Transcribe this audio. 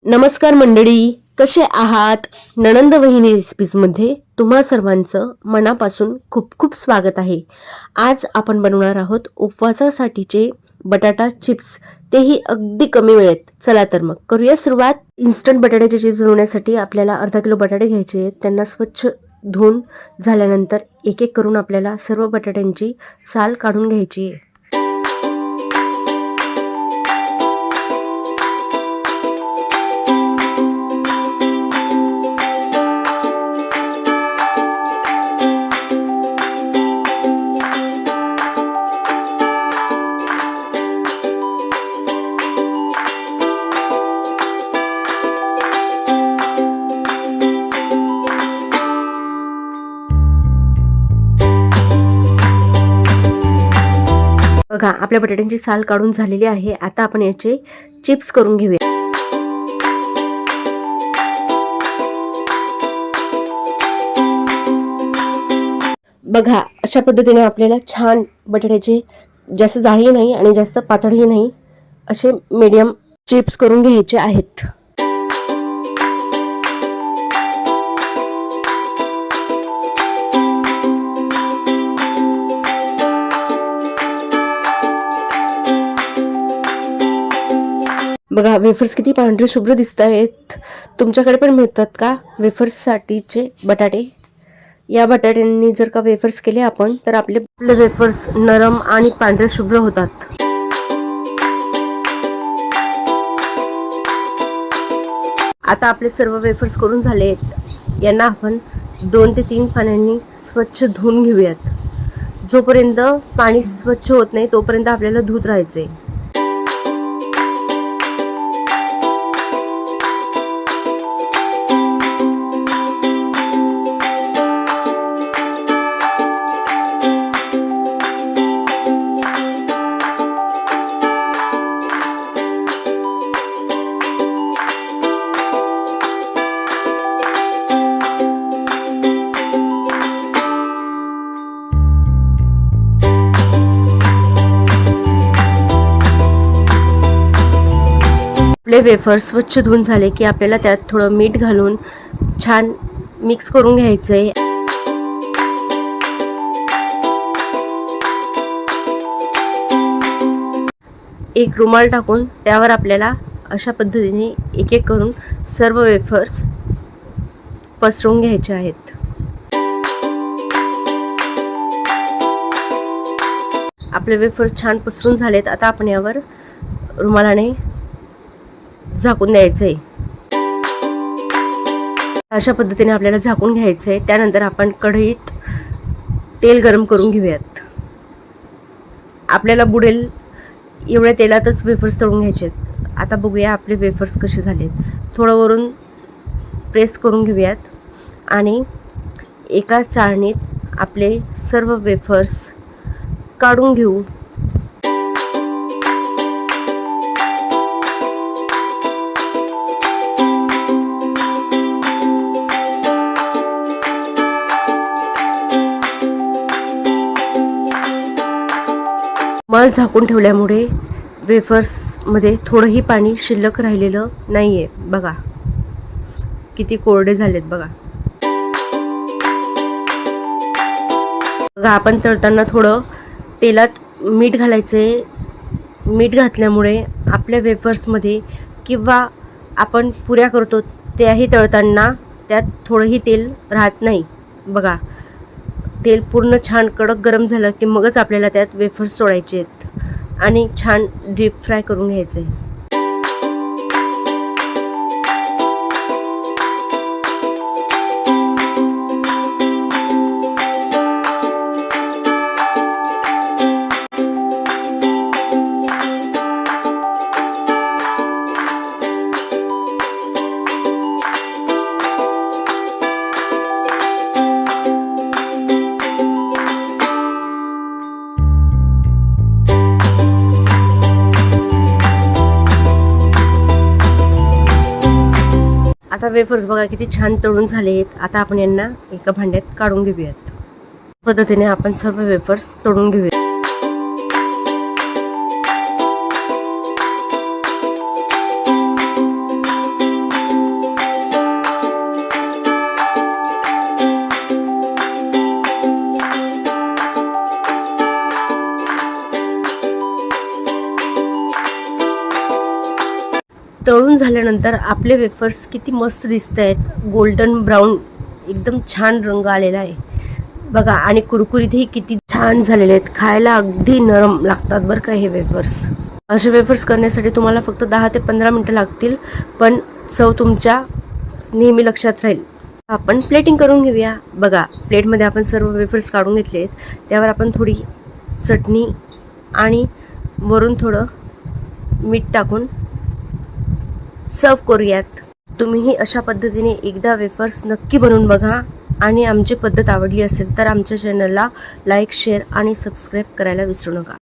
नमस्कार मंडळी, कसे आहात? नणंद वहिनी रेसिपीजमध्ये तुम्हा सर्वांचं मनापासून खूप खूप स्वागत आहे. आज आपण बनवणार आहोत उपवासासाठीचे बटाटा चिप्स, तेही अगदी कमी वेळेत. चला तर मग करूया सुरुवात. इन्स्टंट बटाट्याचे चिप्स बनवण्यासाठी आपल्याला अर्धा किलो बटाटे घ्यायचे आहेत. त्यांना स्वच्छ धुवून झाल्यानंतर एक एक करून आपल्याला सर्व बटाट्यांची साल काढून घ्यायची आहे. बघा, आपल्या बटाट्यांची साल काढून झालेली आहे. आता आपण याचे चिप्स करून घेऊया. बघा, अशा पद्धतीने आपल्याला छान बटाट्याचे, जास्त जाडी नाही आणि जास्त पातळही नाही, असे मीडियम चिप्स करून घ्यायचे आहेत. बघा, वेफर्स किती पांढरे शुभ्र दिसत आहेत. तुमच्याकडे पण मिळतात का वेफर्ससाठीचे बटाटे? या बटाट्यांनी जर का वेफर्स केले आपण, तर आपले वेफर्स नरम आणि पांढरे शुभ्र होतात. आता आपले सर्व वेफर्स करून झाले आहेत. यांना आपण 2 ते 3 पाण्याने स्वच्छ धुवून घेऊयात. जोपर्यंत पाणी स्वच्छ होत नाही तोपर्यंत आपल्याला धुत राहायचे. आपले वेफर स्वच्छ धुवून झाले की आपल्याला त्यात थोडं मीठ घालून छान मिक्स करून घ्यायचंय. एक रुमाल टाकून त्यावर आपल्याला अशा पद्धतीने एक एक करून सर्व वेफर्स पसरवून घ्यायचे आहेत. आपले वेफर्स छान पसरून झालेत. आता आपण यावर रुमालाने झाकून द्यायचंय. अशा पद्धतीने आपल्याला झाकून घ्यायचंय. त्यानंतर आपण कढईत तेल गरम करून घेऊयात. आपल्याला बुडेल एवढ्या तेलातच वेफर्स तळून घ्यायचे आहेत. आता बघूया आपले वेफर्स कसे झालेत. थोडं वरून प्रेस करून घेऊयात आणि एका चाळणीत आपले सर्व वेफर्स काढून घेऊ. रुमाल झाकून ठेवल्यामुळे वेफर्समध्ये थोडंही पाणी शिल्लक राहिलेलं नाही आहे. बघा किती कोरडे झालेत. बघा, आपण तळताना थोडं तेलात मीठ घालायचे. मीठ घातल्यामुळे आपल्या वेफर्समध्ये किंवा आपण पुऱ्या करतो त्याही तळताना त्यात थोडंही तेल राहत नाही. बघा, तेल पूर्ण छान कडक गरम झालं की मगच आपल्याला त्यात वेफर्स सोडायचे आहेत आणि छान डीप फ्राय करून घ्यायचे. आता वेफर्स बघा किती छान तळून झाले आहेत. आता आपण यांना एका भांड्यात काढून घेऊयात. पद्धतीने आपण सर्व वेफर्स तळून घेऊयात. तळून झाल्यानंतर आपले वेफर्स किती मस्त दिसत आहेत, गोल्डन ब्राऊन एकदम छान रंग आलेला आहे बघा. आणि कुरकुरीतही किती छान झालेले आहेत, खायला अगदी नरम लागतात बरं का हे वेफर्स. असे वेफर्स करण्यासाठी तुम्हाला फक्त 10 ते 15 मिनटं लागतील, पण चव तुमच्या नेहमी लक्षात राहील. आपण प्लेटिंग करून घेऊया. बघा, प्लेटमध्ये आपण सर्व वेफर्स काढून घेतले आहेत. त्यावर आपण थोडी चटणी आणि वरून थोडं मीठ टाकून सर्व करूयात. तुम्हीही अशा पद्धतीने एकदा वेफर्स नक्की बनवून बघा. आणि आमची पद्धत आवडली असेल तर आमच्या चॅनलला लाईक, शेअर आणि सबस्क्राईब करायला विसरू नका.